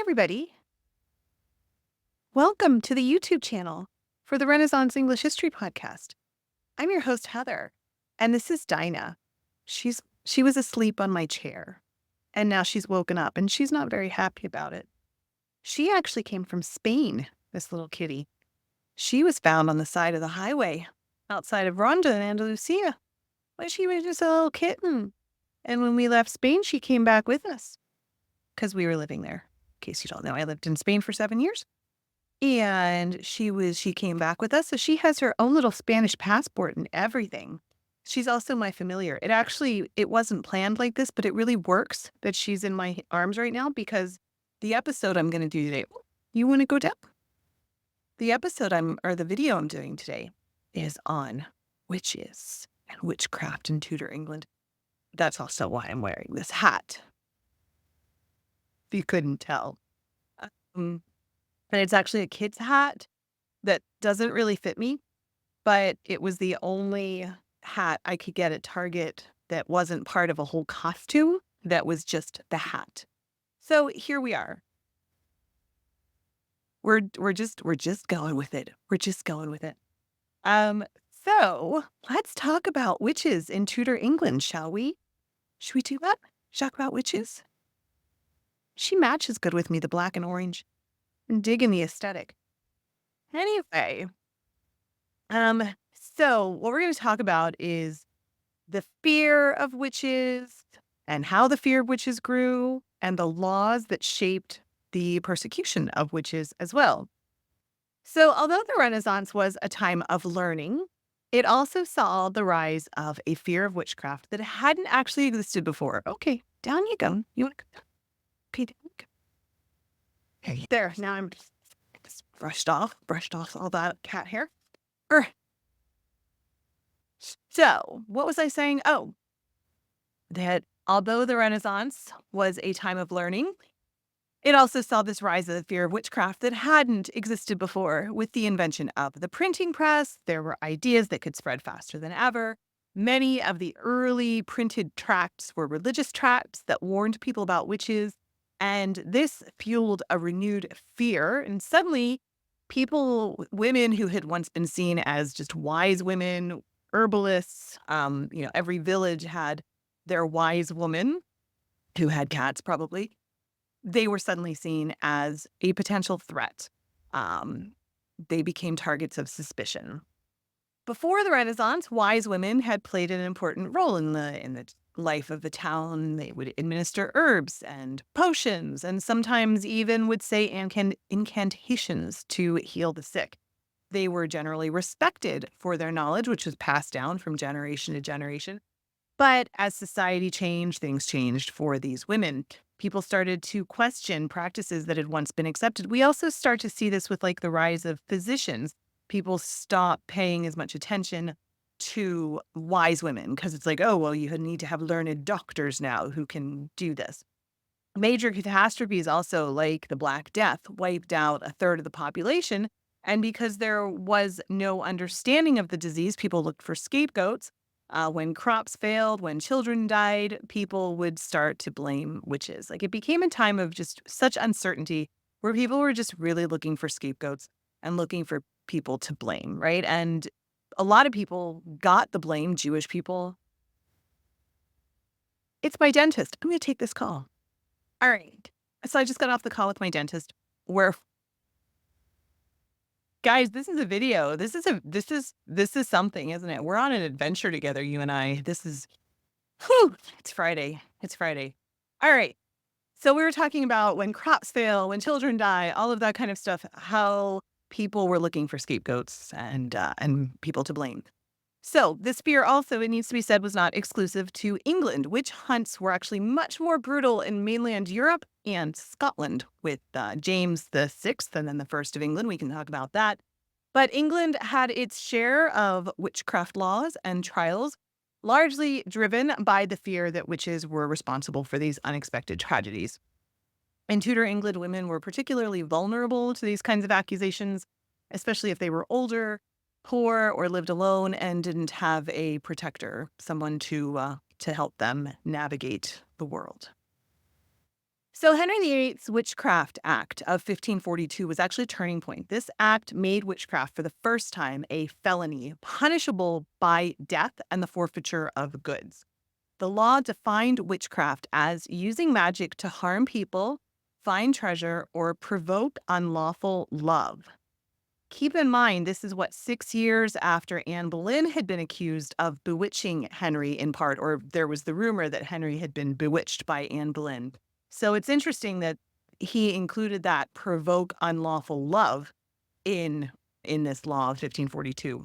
everybody. Welcome to the YouTube channel for the Renaissance English History Podcast. I'm your host, Heather, and this is Dinah. She was asleep on my chair, and now she's woken up, and she's not very happy about it. She actually came from Spain, this little kitty. She was found on the side of the highway outside of Ronda in Andalusia when she was just a little kitten. And when we left Spain, she came back with us because we were living there. In case you don't know, I lived in Spain for 7 years. And she came back with us. So she has her own little Spanish passport and everything. She's also my familiar. It wasn't planned like this, but it really works that she's in my arms right now because the episode I'm going to do today, you want to go down? The video I'm doing today is on witches and witchcraft in Tudor England. That's also why I'm wearing this hat. If you couldn't tell. And it's actually a kid's hat that doesn't really fit me, but it was the only hat I could get at Target that wasn't part of a whole costume, that was just the hat. So here we are. We're just going with it. We're just going with it. So let's talk about witches in Tudor England, shall we? Should we do that? Talk about witches? She matches good with me, the black and orange. I'm digging the aesthetic. Anyway, so what we're going to talk about is the fear of witches and how the fear of witches grew and the laws that shaped the persecution of witches as well. So although the Renaissance was a time of learning, it also saw the rise of a fear of witchcraft that hadn't actually existed before. Okay, down you go. You want to go? Okay, down you go. Okay, there. Now I'm just brushed off all that cat hair. So what was I saying? Oh, that although the Renaissance was a time of learning, it also saw this rise of the fear of witchcraft that hadn't existed before. With the invention of the printing press, there were ideas that could spread faster than ever. Many of the early printed tracts were religious tracts that warned people about witches, and this fueled a renewed fear. And suddenly, women who had once been seen as just wise women, herbalists, every village had their wise woman who had cats, probably. They were suddenly seen as a potential threat. They became targets of suspicion. Before the Renaissance, wise women had played an important role in the life of the town. They would administer herbs and potions, and sometimes even would say incantations to heal the sick. They were generally respected for their knowledge, which was passed down from generation to generation. But as society changed, things changed for these women. People started to question practices that had once been accepted. We also start to see this with the rise of physicians. People stop paying as much attention to wise women because it's oh, well, you need to have learned doctors now who can do this. Major catastrophes also, like the Black Death, wiped out a third of the population. And because there was no understanding of the disease, people looked for scapegoats. When crops failed, when children died, people would start to blame witches. It became a time of just such uncertainty where people were just really looking for scapegoats and looking for people to blame, right? And a lot of people got the blame, Jewish people. It's my dentist. I'm going to take this call. All right. So I just got off the call with my dentist Guys, this is a video. This is something, isn't it? We're on an adventure together, you and I. It's Friday. It's Friday. All right. So we were talking about when crops fail, when children die, all of that kind of stuff, how people were looking for scapegoats and people to blame. So this fear also, it needs to be said, was not exclusive to England. Witch hunts were actually much more brutal in mainland Europe and Scotland with James VI and then the First of England. We can talk about that. But England had its share of witchcraft laws and trials, largely driven by the fear that witches were responsible for these unexpected tragedies. In Tudor England, women were particularly vulnerable to these kinds of accusations, especially if they were older, poor, or lived alone and didn't have a protector, someone to help them navigate the world. So Henry VIII's Witchcraft Act of 1542 was actually a turning point. This act made witchcraft for the first time a felony, punishable by death and the forfeiture of goods. The law defined witchcraft as using magic to harm people, find treasure, or provoke unlawful love. Keep in mind, this is what 6 years after Anne Boleyn had been accused of bewitching Henry in part, or there was the rumor that Henry had been bewitched by Anne Boleyn. So it's interesting that he included that provoke unlawful love in in this law of 1542.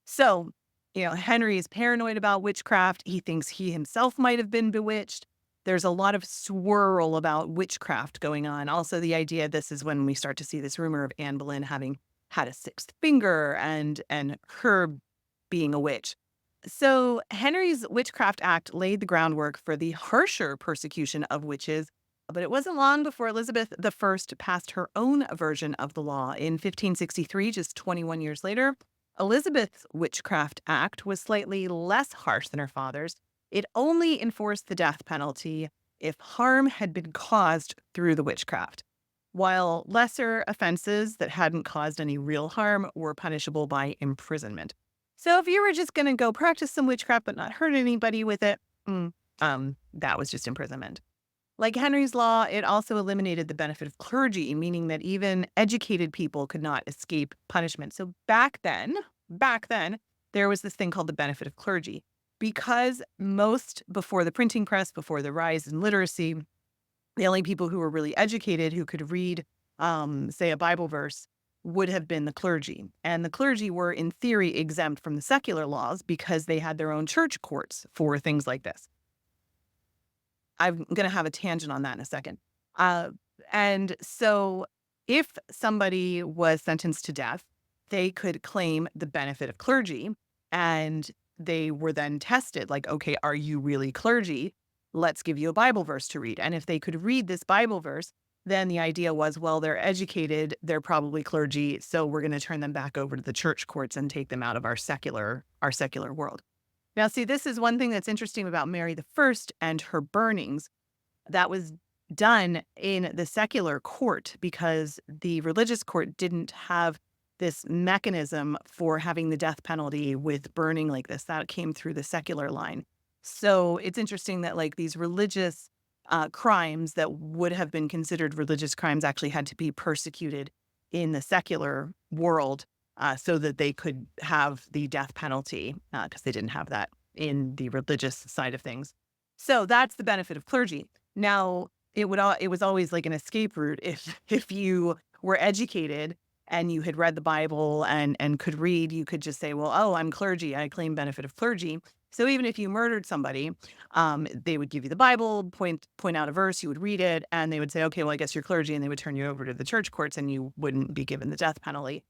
So, Henry is paranoid about witchcraft. He thinks he himself might have been bewitched. There's a lot of swirl about witchcraft going on. Also, the idea this is when we start to see this rumor of Anne Boleyn having had a sixth finger and her being a witch. So, Henry's Witchcraft Act laid the groundwork for the harsher persecution of witches, but it wasn't long before Elizabeth I passed her own version of the law. In 1563, just 21 years later, Elizabeth's Witchcraft Act was slightly less harsh than her father's. It only enforced the death penalty if harm had been caused through the witchcraft, while lesser offenses that hadn't caused any real harm were punishable by imprisonment. So if you were just going to go practice some witchcraft but not hurt anybody with it, that was just imprisonment. Like Henry's law, it also eliminated the benefit of clergy, meaning that even educated people could not escape punishment. So back then, there was this thing called the benefit of clergy. Because most before the printing press, before the rise in literacy, the only people who were really educated who could read, say, a Bible verse would have been the clergy. And the clergy were, in theory, exempt from the secular laws because they had their own church courts for things like this. I'm going to have a tangent on that in a second. And so if somebody was sentenced to death, they could claim the benefit of clergy, and they were then tested like, okay, are you really clergy? Let's give you a Bible verse to read. And if they could read this Bible verse, then the idea was, well, they're educated, they're probably clergy, so we're going to turn them back over to the church courts and take them out of our secular world. Now, see, this is one thing that's interesting about Mary I and her burnings. That was done in the secular court because the religious court didn't have this mechanism for having the death penalty with burning like this. That came through the secular line. So it's interesting that like these religious crimes that would have been considered religious crimes actually had to be persecuted in the secular world so that they could have the death penalty because they didn't have that in the religious side of things. So that's the benefit of clergy. Now, it was always like an escape route if you were educated and you had read the Bible and could read, you could just say, well, oh, I'm clergy. I claim benefit of clergy. So even if you murdered somebody, they would give you the Bible, point out a verse, you would read it, and they would say, okay, well, I guess you're clergy, and they would turn you over to the church courts, and you wouldn't be given the death penalty.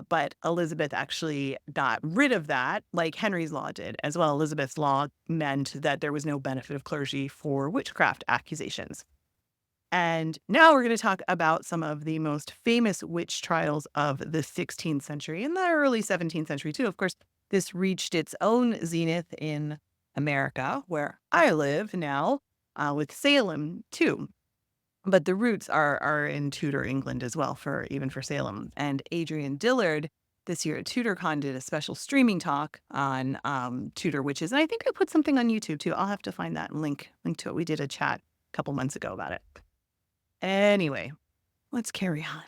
But Elizabeth actually got rid of that, like Henry's law did as well. Elizabeth's law meant that there was no benefit of clergy for witchcraft accusations. And now we're going to talk about some of the most famous witch trials of the 16th century and the early 17th century, too. Of course, this reached its own zenith in America, where I live now, with Salem, too. But the roots are in Tudor England as well, even for Salem. And Adrian Dillard this year at TudorCon did a special streaming talk on Tudor witches. And I think I put something on YouTube, too. I'll have to find that and link to it. We did a chat a couple months ago about it. Anyway, let's carry on.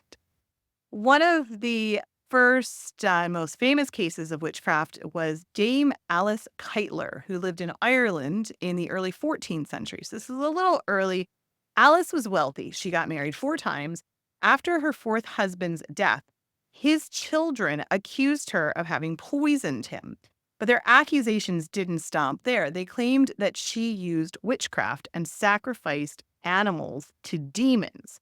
One of the first most famous cases of witchcraft was Dame Alice Kyteler, who lived in Ireland in the early 14th century. So this is a little early. Alice was wealthy. She got married 4 times. After her 4th husband's death, his children accused her of having poisoned him. But their accusations didn't stop there. They claimed that she used witchcraft and sacrificed animals to demons.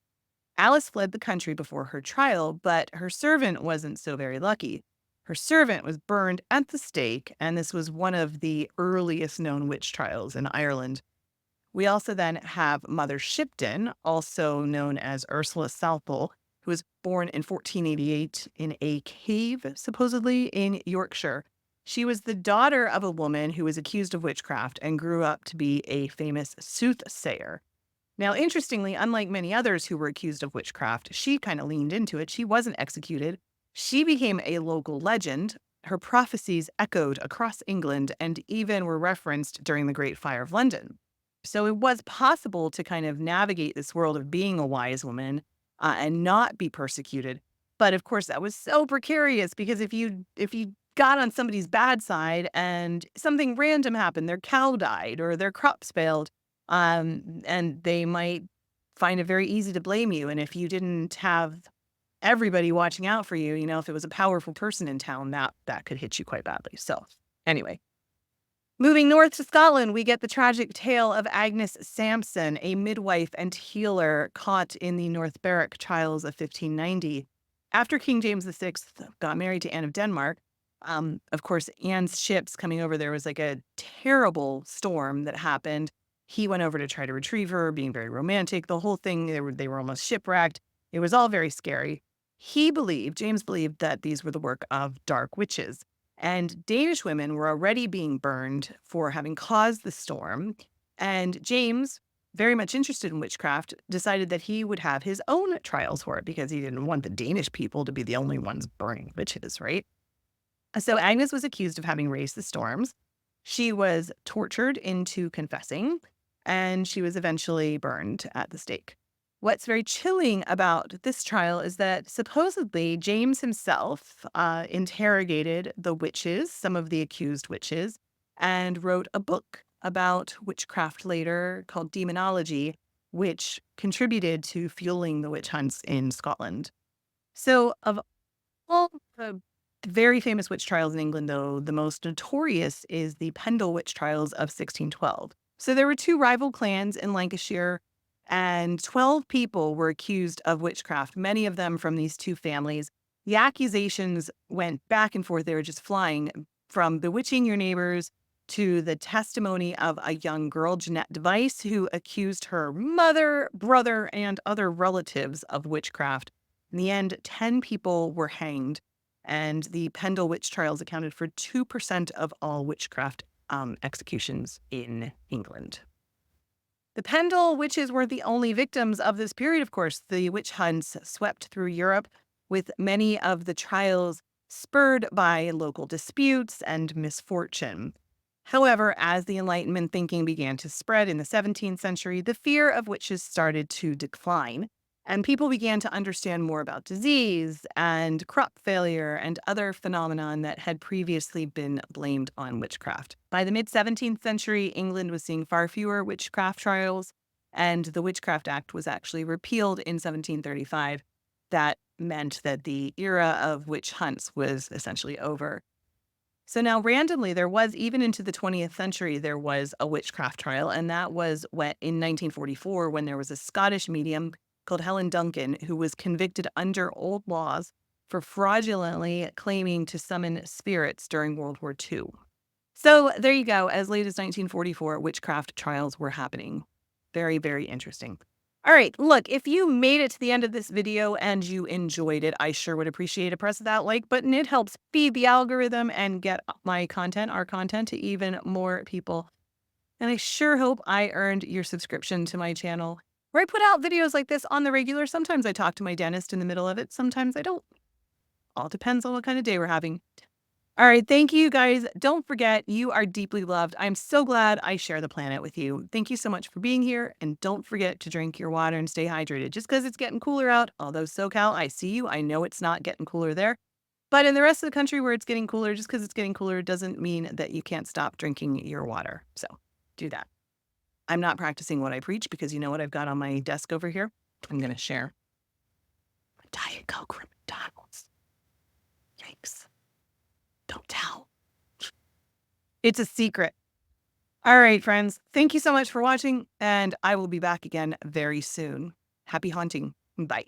Alice fled the country before her trial, but her servant wasn't so very lucky. Her servant was burned at the stake, and this was one of the earliest known witch trials in Ireland. We also then have Mother Shipton, also known as Ursula Southall, who was born in 1488 in a cave, supposedly in Yorkshire. She was the daughter of a woman who was accused of witchcraft and grew up to be a famous soothsayer. Now, interestingly, unlike many others who were accused of witchcraft, she kind of leaned into it. She wasn't executed. She became a local legend. Her prophecies echoed across England and even were referenced during the Great Fire of London. So it was possible to kind of navigate this world of being a wise woman and not be persecuted. But of course, that was so precarious because if you got on somebody's bad side and something random happened, their cow died or their crops failed, and they might find it very easy to blame you. And if you didn't have everybody watching out for you, if it was a powerful person in town, that could hit you quite badly. So anyway, moving north to Scotland, we get the tragic tale of Agnes Sampson, a midwife and healer caught in the North Berwick trials of 1590. After King James VI got married to Anne of Denmark, of course, Anne's ships coming over, there was like a terrible storm that happened. He went over to try to retrieve her, being very romantic. The whole thing, they were almost shipwrecked. It was all very scary. James believed that these were the work of dark witches. And Danish women were already being burned for having caused the storm. And James, very much interested in witchcraft, decided that he would have his own trials for it because he didn't want the Danish people to be the only ones burning witches, right? So Agnes was accused of having raised the storms. She was tortured into confessing, and she was eventually burned at the stake. What's very chilling about this trial is that supposedly James himself interrogated the witches, some of the accused witches, and wrote a book about witchcraft later called Demonology, which contributed to fueling the witch hunts in Scotland. So, of all the very famous witch trials in England, though, the most notorious is the Pendle Witch trials of 1612. So there were two rival clans in Lancashire, and 12 people were accused of witchcraft, many of them from these two families. The accusations went back and forth. They were just flying from bewitching your neighbors to the testimony of a young girl, Jeanette Device, who accused her mother, brother, and other relatives of witchcraft. In the end, 10 people were hanged, and the Pendle witch trials accounted for 2% of all witchcraft executions in England. The Pendle witches weren't the only victims of this period, of course. The witch hunts swept through Europe, with many of the trials spurred by local disputes and misfortune. However, as the Enlightenment thinking began to spread in the 17th century, the fear of witches started to decline, and people began to understand more about disease and crop failure and other phenomenon that had previously been blamed on witchcraft. By the mid-17th century, England was seeing far fewer witchcraft trials, and the Witchcraft Act was actually repealed in 1735. That meant that the era of witch hunts was essentially over. So now randomly, there was, even into the 20th century, there was a witchcraft trial, and that was in 1944 when there was a Scottish medium called Helen Duncan who was convicted under old laws for fraudulently claiming to summon spirits during World War II. So there you go. As late as 1944, witchcraft trials were happening. Very, very interesting. All right, look, if you made it to the end of this video and you enjoyed it, I sure would appreciate a press of that like button. It helps feed the algorithm and get our content to even more people. And I sure hope I earned your subscription to my channel, where I put out videos like this on the regular. Sometimes I talk to my dentist in the middle of it. Sometimes I don't. All depends on what kind of day we're having. All right. Thank you, guys. Don't forget, you are deeply loved. I'm so glad I share the planet with you. Thank you so much for being here. And don't forget to drink your water and stay hydrated. Just because it's getting cooler out, although SoCal, I see you. I know it's not getting cooler there. But in the rest of the country where it's getting cooler, just because it's getting cooler doesn't mean that you can't stop drinking your water. So do that. I'm not practicing what I preach because you know what I've got on my desk over here? I'm going to share a Diet Coke from McDonald's. Yikes. Don't tell. It's a secret. All right, friends. Thank you so much for watching, and I will be back again very soon. Happy haunting. Bye.